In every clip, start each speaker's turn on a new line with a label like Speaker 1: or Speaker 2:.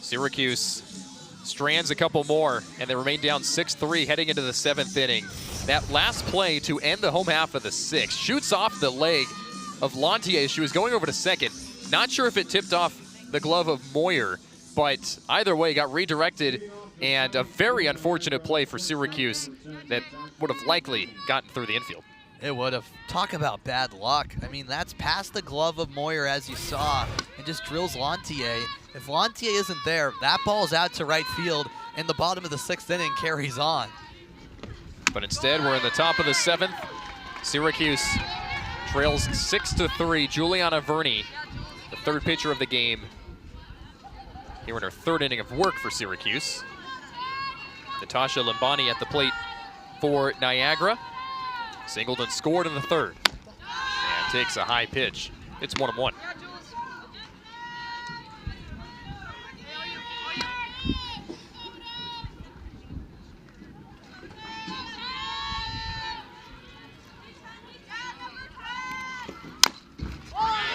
Speaker 1: Syracuse strands a couple more, and they remain down 6-3 heading into the 7th inning. That last play to end the home half of the 6th shoots off the leg of Lantier. She was going over to second. Not sure if it tipped off the glove of Moyer, but either way got redirected, and a very unfortunate play for Syracuse that would have likely gotten through the infield.
Speaker 2: It would have. Talk about bad luck. I mean, that's past the glove of Moyer, as you saw, and just drills Lantier. If Lantier isn't there, that ball's out to right field, and the bottom of the 6th inning carries on.
Speaker 1: But instead, we're in the top of the 7th. Syracuse trails 6-3. Juliana Verney, the third pitcher of the game, here in her 3rd inning of work for Syracuse. Natasha Limbani at the plate for Niagara. Singled and scored in the 3rd. And takes a high pitch. It's 1-1.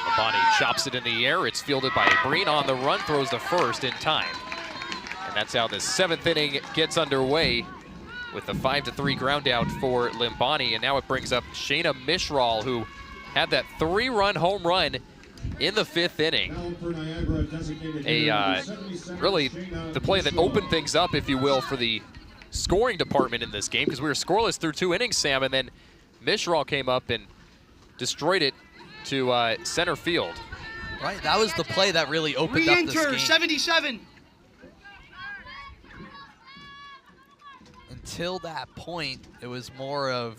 Speaker 1: Limbani chops it in the air. It's fielded by Breen on the run, throws to first in time. And that's how the 7th inning gets underway, with the 5-3 ground out for Limbani. And now it brings up Shayna Mishral, who had that 3-run home run in the 5th inning. Really the play that opened things up, if you will, for the scoring department in this game, because we were scoreless through 2 innings, Sam, and then Mishral came up and destroyed it to center field.
Speaker 2: Right, that was the play that really opened up this game.
Speaker 3: 77.
Speaker 2: Until that point, it was more of,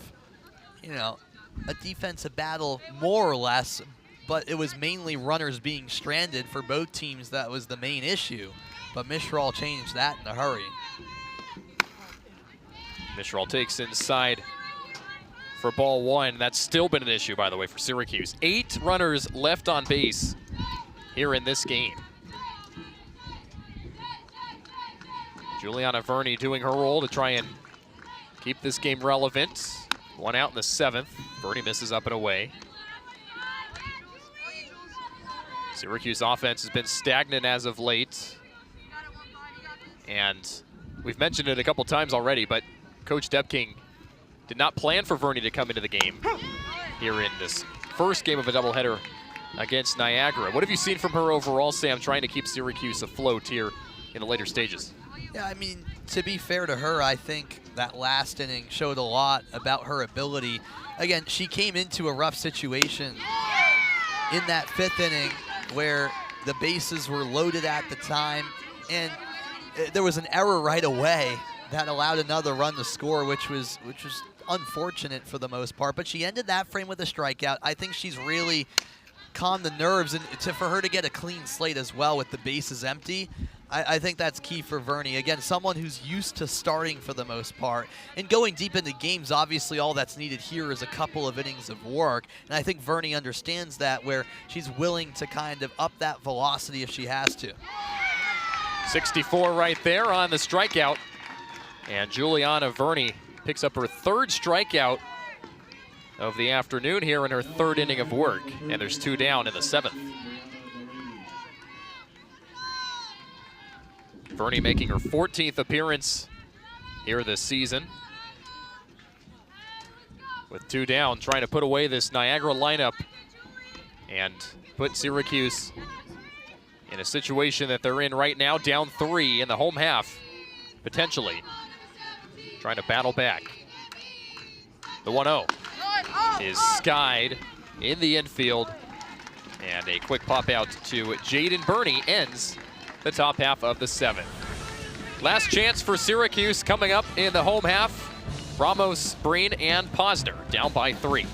Speaker 2: a defensive battle, more or less, but it was mainly runners being stranded for both teams. That was the main issue. But Mishral changed that in a hurry.
Speaker 1: Mishral takes inside for ball 1. That's still been an issue, by the way, for Syracuse. 8 runners left on base here in this game. Juliana Verney doing her role to try and keep this game relevant. 1 out in the 7th. Verney misses up and away. Syracuse offense has been stagnant as of late. And we've mentioned it a couple times already, but Coach Debking did not plan for Verney to come into the game here in this first game of a doubleheader against Niagara. What have you seen from her overall, Sam, trying to keep Syracuse afloat here in the later stages?
Speaker 2: Yeah, I mean, to be fair to her, I think that last inning showed a lot about her ability. Again, she came into a rough situation in that 5th inning where the bases were loaded at the time, and there was an error right away that allowed another run to score, which was unfortunate for the most part. But she ended that frame with a strikeout. I think she's really calmed the nerves, and for her to get a clean slate as well with the bases empty, I think that's key for Verney. Again, someone who's used to starting for the most part. And going deep into games, obviously all that's needed here is a couple of innings of work. And I think Verney understands that, where she's willing to kind of up that velocity if she has to.
Speaker 1: 64 right there on the strikeout. And Juliana Verney picks up her 3rd strikeout of the afternoon here in her 3rd inning of work. And there's 2 down in the 7th. Verney making her 14th appearance here this season. With 2 down, trying to put away this Niagara lineup and put Syracuse in a situation that they're in right now, down 3 in the home half, potentially. Trying to battle back. The 1-0 is skied in the infield, and a quick pop out to Jaden Burney ends the top half of the 7th. Last chance for Syracuse coming up in the home half. Ramos, Breen, and Posner down by 3.